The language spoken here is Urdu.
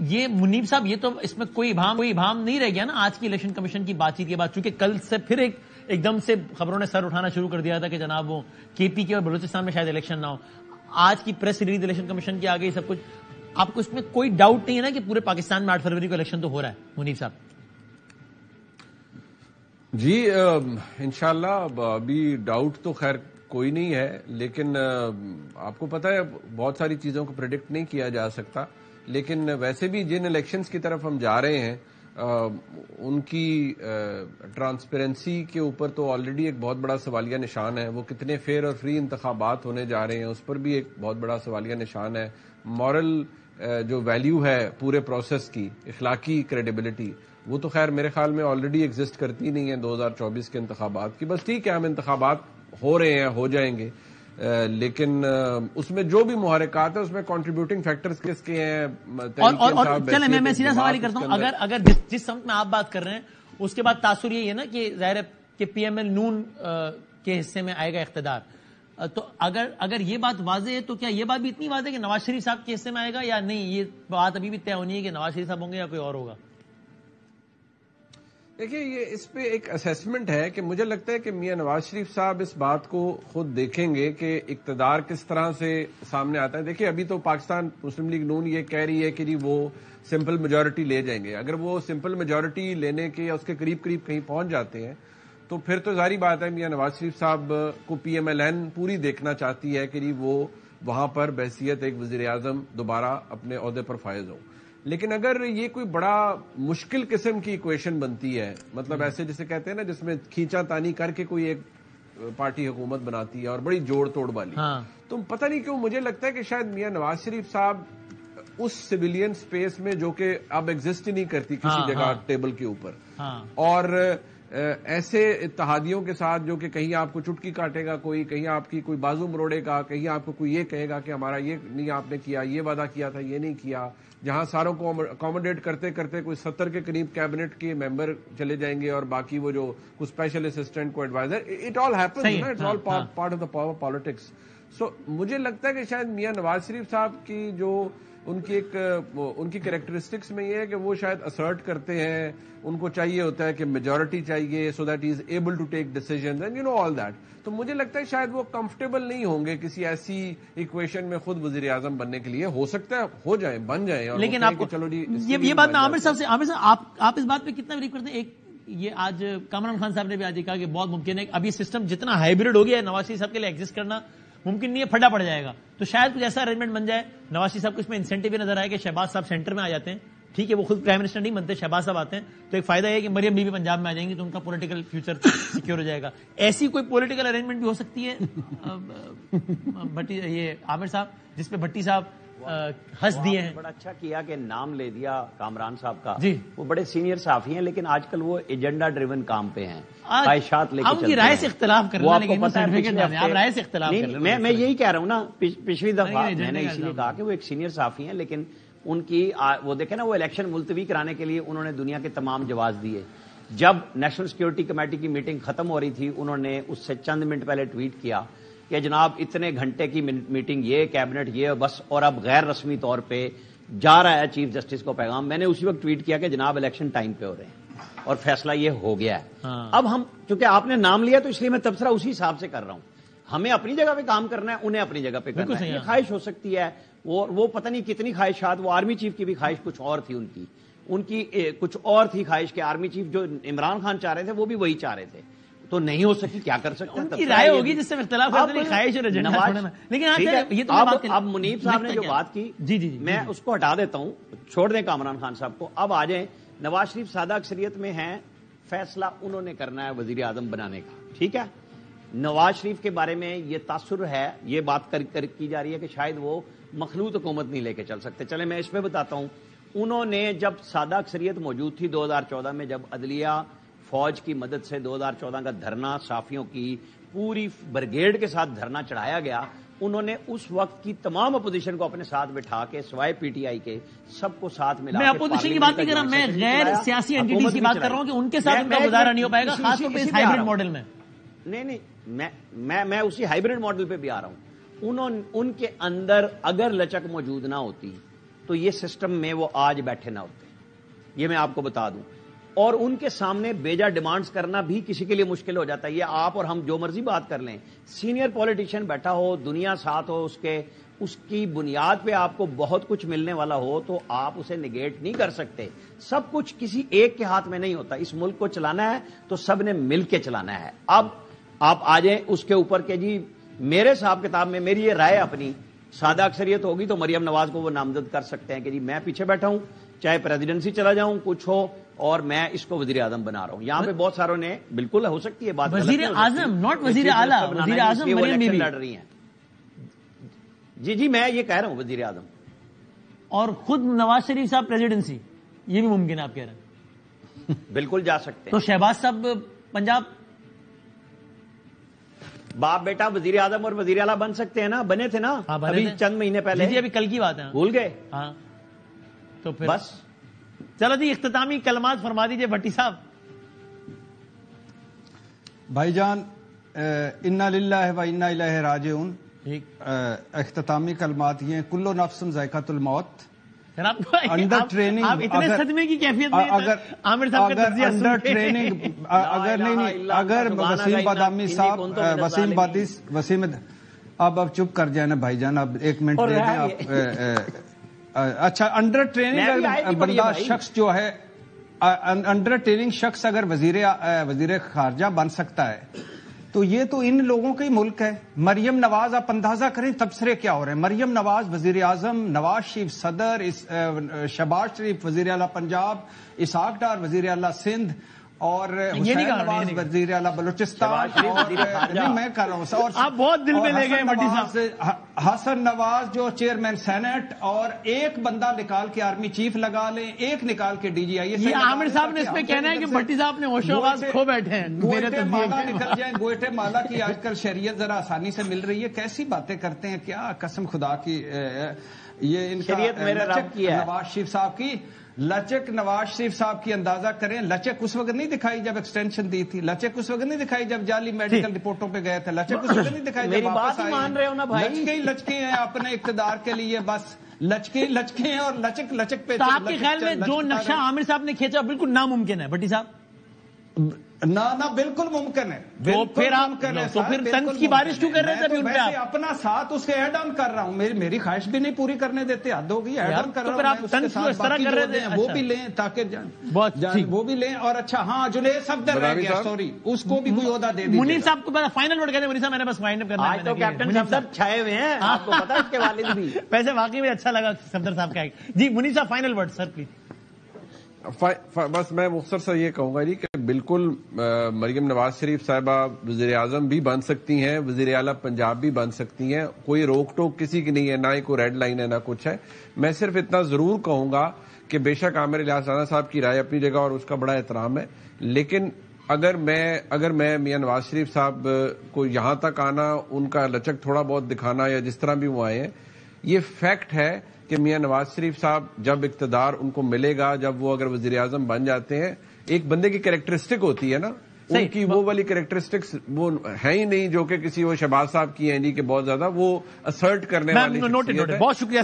یہ منیب صاحب یہ تو اس میں کوئی ابہام نہیں رہ گیا نا آج کی الیکشن کمیشن کی بات چیت کے بعد، چونکہ کل سے پھر ایک دم سے خبروں نے سر اٹھانا شروع کر دیا تھا کہ جناب وہ کے پی کے اور بلوچستان میں شاید الیکشن نہ ہو. آج کی پریس ریلیز الیکشن کمیشن کی آ گئی سب کچھ. آپ کو اس میں کوئی ڈاؤٹ نہیں ہے نا کہ پورے پاکستان میں 8 فروری کو الیکشن تو ہو رہا ہے منیب صاحب؟ جی انشاءاللہ ابھی ڈاؤٹ تو خیر کوئی نہیں ہے، لیکن آپ کو پتہ ہے بہت ساری چیزوں کو پریڈکٹ نہیں کیا جا سکتا، لیکن ویسے بھی جن الیکشنز کی طرف ہم جا رہے ہیں ان کی ٹرانسپیرنسی کے اوپر تو آلریڈی ایک بہت بڑا سوالیہ نشان ہے. وہ کتنے فیئر اور فری انتخابات ہونے جا رہے ہیں اس پر بھی ایک بہت بڑا سوالیہ نشان ہے. مورل جو ویلیو ہے پورے پروسیس کی، اخلاقی کریڈیبلٹی، وہ تو خیر میرے خیال میں آلریڈی ایگزسٹ کرتی نہیں ہے 2024 کے انتخابات کی. بس ٹھیک ہے ہم انتخابات ہو رہے ہیں، ہو جائیں گے، لیکن اس میں جو بھی محرکات ہیں اس میں کنٹریبیوٹنگ فیکٹرز کس کے ہیں. اور چلیں میں سیدھا سوال ہی کرتا ہوں، اگر جس سمت میں آپ بات کر رہے ہیں اس کے بعد تاثر یہ ہے نا کہ ظاہر ہے کہ پی ایم ایل نون کے حصے میں آئے گا اقتدار، تو اگر یہ بات واضح ہے تو کیا یہ بات بھی اتنی واضح ہے کہ نواز شریف صاحب کے حصے میں آئے گا یا نہیں؟ یہ بات ابھی بھی طے ہونی ہے کہ نواز شریف صاحب ہوں گے یا کوئی اور ہوگا. دیکھیے یہ اس پہ ایک اسیسمنٹ ہے کہ مجھے لگتا ہے کہ میاں نواز شریف صاحب اس بات کو خود دیکھیں گے کہ اقتدار کس طرح سے سامنے آتا ہے. دیکھیے ابھی تو پاکستان مسلم لیگ نون یہ کہہ رہی ہے کہ جی وہ سمپل میجورٹی لے جائیں گے. اگر وہ سمپل میجورٹی لینے کے یا اس کے قریب کہیں پہنچ جاتے ہیں تو پھر تو ظاہری بات ہے میاں نواز شریف صاحب کو پی ایم ایل این پوری دیکھنا چاہتی ہے کہ جی وہ وہاں پر بحیثیت ایک وزیر اعظم دوبارہ اپنے عہدے پر فائز ہوں. لیکن اگر یہ کوئی بڑا مشکل قسم کی ایکویشن بنتی ہے، مطلب ایسے جسے کہتے ہیں نا جس میں کھینچا تانی کر کے کوئی ایک پارٹی حکومت بناتی ہے اور بڑی جوڑ توڑ والی، تو پتہ نہیں کیوں مجھے لگتا ہے کہ شاید میاں نواز شریف صاحب اس سویلین سپیس میں جو کہ اب ایگزسٹ ہی نہیں کرتی کسی جگہ ٹیبل کے اوپر، اور ایسے اتحادیوں کے ساتھ جو کہ کہیں آپ کو چٹکی کاٹے گا کوئی، کہیں آپ کی کوئی بازو مروڑے گا، کہیں آپ کو کوئی یہ کہے گا کہ ہمارا یہ نہیں آپ نے کیا، یہ وعدہ کیا تھا یہ نہیں کیا، جہاں ساروں کو اکوموڈیٹ کرتے کرتے کوئی 70 کے قریب کیبنٹ کے ممبر چلے جائیں گے اور باقی وہ جو کوئی اسپیشل اسسٹنٹ کو adviser, it all happens, it's all part of the power politics. So مجھے لگتا ہے کہ شاید میاں نواز شریف صاحب کی جو ان کی کریکٹرسٹکس میں یہ ہے کہ وہ شاید اسرٹ کرتے ہیں، ان کو چاہیے ہوتا ہے کہ میجورٹی چاہیے so that he is able to take decisions and you know all that. تو مجھے لگتا ہے شاید وہ کمفرٹیبل نہیں ہوں گے کسی ایسی ایکویشن میں خود وزیر اعظم بننے کے لیے. ہو سکتا ہے ہو جائیں، بن جائیں، اور لیکن آپ چلو جی یہ بات میں عامر صاحب آپ اس بات پہ کتنا بلیو کرتے ہیں؟ ایک یہ آج کامران خان صاحب نے بھی آج کہا کہ بہت ممکن ہے ابھی سسٹم جتنا ہائیبرڈ ہو گیا ہے نواز شریف صاحب کے لیے ایگزسٹ کرنا ممکن نہیں ہے، پھڈا پڑ جائے گا. تو شاید کچھ ایسا ارینجمنٹ بن جائے نواز شریف صاحب کو اس میں انسینٹیو بھی نظر آئے کہ شہباز صاحب سینٹر میں آ جاتے ہیں. ٹھیک ہے وہ خود پرائم منسٹر نہیں بنتے، شہباز صاحب آتے ہیں تو ایک فائدہ ہے کہ مریم بی بھی پنجاب میں آ جائیں گی تو ان کا پولیٹیکل فیوچر سیکیور ہو جائے گا. ایسی کوئی پولیٹیکل ارینجمنٹ بھی ہو سکتی ہے بھٹی یہ عامر صاحب جس پہ بھٹی صاحب ہنس دیے ہیں؟ بڑا اچھا کیا کہ نام لے دیا کامران صاحب کا. جی وہ بڑے سینئر صحافی ہیں لیکن آج کل وہ ایجنڈا ڈریون کام پہ ہیں، خواہشات لے کے چلتے ہیں. رائے سے اختلاف کر رہے ہیں، میں یہی کہہ رہا ہوں نا، پچھلی دفعہ میں نے اسی لیے کہا کہ وہ ایک سینئر صحافی ہیں لیکن ان کی وہ دیکھیں نا وہ الیکشن ملتوی کرانے کے لیے انہوں نے دنیا کے تمام جواز دیے. جب نیشنل سیکیورٹی کمیٹی کی میٹنگ ختم ہو رہی تھی انہوں نے اس سے چند منٹ پہلے ٹویٹ کیا کہ جناب اتنے گھنٹے کی میٹنگ یہ کیبنٹ یہ بس، اور اب غیر رسمی طور پہ جا رہا ہے چیف جسٹس کو پیغام. میں نے اسی وقت ٹویٹ کیا کہ جناب الیکشن ٹائم پہ ہو رہے ہیں اور فیصلہ یہ ہو گیا ہے. اب ہم چونکہ آپ نے نام لیا تو اس لیے میں تبصرہ اسی حساب سے کر رہا ہوں. ہمیں اپنی جگہ پہ کام کرنا ہے، انہیں اپنی جگہ پہ کرنا ہے. یہ خواہش ہو سکتی ہے، وہ پتہ نہیں کتنی خواہشات، وہ آرمی چیف کی بھی خواہش کچھ اور تھی، ان کی کچھ اور تھی خواہش کہ آرمی چیف جو عمران خان چاہ رہے تھے وہ بھی وہی چاہ رہے تھے، تو نہیں ہو سکی. کیا کر سکتے ہیں، ان کی رائے ہوگی جس سے اختلاف کرتے ہیں، خواہش اور ایجنڈا. لیکن اب منیب صاحب نے جو بات کی میں اس کو ہٹا دیتا ہوں، چھوڑ دیں کامران خان صاحب کو. اب آ جائیں نواز شریف سادہ اکثریت میں ہیں، فیصلہ انہوں نے کرنا ہے وزیر اعظم بنانے کا. ٹھیک ہے، نواز شریف کے بارے میں یہ تاثر ہے، یہ بات کی جا رہی ہے کہ شاید وہ مخلوط حکومت نہیں لے کے چل سکتے. چلے میں اس پہ بتاتا ہوں. انہوں نے جب سادہ اکثریت موجود تھی 2014 میں، جب عدلیہ فوج کی مدد سے 2014 کا دھرنا صحافیوں کی پوری بریگیڈ کے ساتھ دھرنا چڑھایا گیا، انہوں نے اس وقت کی تمام اپوزیشن کو اپنے ساتھ بٹھا کے سوائے پی ٹی آئی کے سب کو ساتھ ملا کے، میں اپوزیشن کی بات نہیں کر رہا، میں غیر سیاسی اینٹیز کی بات کر رہا ہوں کہ ان کے ساتھ ان کا گزارا نہیں ہو پائے گا، خاص طور پہ اس ہائیبرڈ ماڈل میں. نہیں میں اسی ہائیبرڈ ماڈل پہ بھی آ رہا ہوں. ان کے اندر اگر لچک موجود نہ ہوتی تو یہ سسٹم میں وہ آج بیٹھے نہ ہوتے. یہ میں آپ کو بتا دوں. اور ان کے سامنے بیجا ڈیمانڈز کرنا بھی کسی کے لیے مشکل ہو جاتا ہے. یہ آپ اور ہم جو مرضی بات کر لیں, سینئر پولیٹیشین بیٹھا ہو, دنیا ساتھ ہو, اس کی بنیاد پہ آپ کو بہت کچھ ملنے والا ہو, تو آپ اسے نگیٹ نہیں کر سکتے. سب کچھ کسی ایک کے ہاتھ میں نہیں ہوتا. اس ملک کو چلانا ہے تو سب نے مل کے چلانا ہے. اب آپ آ جائیں اس کے اوپر کہ جی میرے حساب کتاب میں میری یہ رائے اپنی سادہ اکثریت ہوگی تو مریم نواز کو وہ نامزد کر سکتے ہیں کہ جی میں پیچھے بیٹھا ہوں, چاہے پریزیڈنسی چلا جاؤں کچھ ہو, اور میں اس کو وزیر اعظم بنا رہا ہوں. یہاں پہ بہت ساروں نے بالکل ہو سکتی ہے بات, وزیر اعظم ناٹ وزیر اعلیٰ, وزیر اعظم مریم بی بی لڑ رہی ہیں. جی میں یہ کہہ رہا ہوں وزیر اعظم, اور خود نواز شریف صاحب پریزیڈنسی, یہ بھی ممکن ہے آپ کہہ رہے ہیں؟ بالکل جا سکتے ہیں. تو شہباز صاحب پنجاب باپ بیٹا وزیر اعظم اور وزیر اعلیٰ بن سکتے ہیں نا, بنے تھے نا ابھی چند مہینے پہلے. جی ابھی کل کی بات ہے, بھول گئے. ہاں تو پھر بس چلو جی اختتامی کلمات فرما دیجئے بھٹی صاحب. بھائی جان انا للہ و انا الیہ راجعون. اختتامی کلمات یہ کلو نفس ذائقۃ الموت. انڈر ٹریننگ آپ اتنے صدمے کی کیفیت میں عامر صاحب کا تجزیہ انڈر ٹریننگ اگر نہیں اگر وسیم بادامی صاحب وسیم اب چپ کر جائیں نا بھائی جان, اب ایک منٹ دے دیں آپ. اچھا انڈر ٹریننگ بندہ شخص جو ہے, انڈر ٹریننگ شخص اگر وزیر خارجہ بن سکتا ہے تو یہ تو ان لوگوں کا ہی ملک ہے. مریم نواز, آپ اندازہ کریں تبصرے کیا ہو رہے ہیں. مریم نواز وزیر اعظم, نواز شریف صدر, شہباز شریف وزیر اعلیٰ پنجاب, اسحاق ڈار وزیر اعلیٰ سندھ, اور حسین نواز وزیر اعلیٰ بلوچستان. میں کر رہا ہوں اور آپ بہت دل میں لے گئے بھٹی صاحب. حسن نواز جو چیئرمین سینٹ, اور ایک بندہ نکال کے آرمی چیف لگا لیں, ایک نکال کے ڈی جی آئی. یہ عامر صاحب نے اس پہ کہنا ہے کہ بھٹی صاحب نے ہوش و حواس کھو بیٹھے ہیں. نکل جائیں گوئٹے مالا کی آج کل شریعت ذرا آسانی سے مل رہی ہے. کیسی باتیں کرتے ہیں, کیا قسم خدا کی. یہ ان کا نواز شریف صاحب کی لچک, نواز شریف صاحب کی اندازہ کریں. لچک اس وقت نہیں دکھائی جب ایکسٹینشن دی تھی, لچک اس وقت نہیں دکھائی جب جعلی میڈیکل رپورٹوں پہ گئے تھے, لچک اس وقت نہیں دکھائی جب واپس آئے. مان رہے ہو نا بھائی, لچکے ہیں اپنے اقتدار کے لیے, بس لچکے ہیں اور لچک پہ. تو آپ کے خیال میں جو نقشہ عامر صاحب نے کھینچا بالکل ناممکن ہے بھٹی صاحب؟ نہ بالکل ممکن ہے. تو پھر طنز کی بارش کیوں کر رہے تھے؟ اپنا ساتھ اس کے ایڈ آن کر رہا ہوں. میری خواہش بھی نہیں پوری کرنے دیتے, حد ہوگی. ایڈ آن کر رہا ہوں, وہ بھی لیں تاکہ وہ بھی لیں. اور اچھا ہاں جنید صفدر رہ گیا, سوری, اس کو بھی کوئی عہدہ دے دیں. منیر صاحب کو فائنل ورڈ کہتے ہیں. منیر صاحب میں نے بس فائنڈ اپ کرنا ہے. تو کیپٹن صفدر چھائے ہوئے ہیں, آپ کو پتا ہے اس کے والد بھی. ویسے واقعی میں اچھا لگا صفدر صاحب کا. جی منیر صاحب فائنل ورڈ سر پلیز. بس میں مختصر سے یہ کہوں گا جی کہ بالکل مریم نواز شریف صاحبہ وزیر اعظم بھی بن سکتی ہیں, وزیر اعلیٰ پنجاب بھی بن سکتی ہیں. کوئی روک ٹوک کسی کی نہیں ہے, نہ ہی کوئی ریڈ لائن ہے, نہ کچھ ہے. میں صرف اتنا ضرور کہوں گا کہ بے شک عامر الیاس رانا صاحب کی رائے اپنی جگہ اور اس کا بڑا احترام ہے, لیکن اگر میں میاں نواز شریف صاحب کو یہاں تک آنا, ان کا لچک تھوڑا بہت دکھانا یا جس طرح بھی وہ آئے ہیں, یہ فیکٹ ہے کہ میاں نواز شریف صاحب جب اقتدار ان کو ملے گا, جب وہ اگر وزیر اعظم بن جاتے ہیں, ایک بندے کی کریکٹرسٹک ہوتی ہے نا, ان کی وہ والی کریکٹرسٹکس وہ ہے ہی نہیں جو کہ کسی وہ شہباز صاحب کی ہیں جی کہ بہت زیادہ وہ اسرٹ کرنے والی. بہت شکریہ.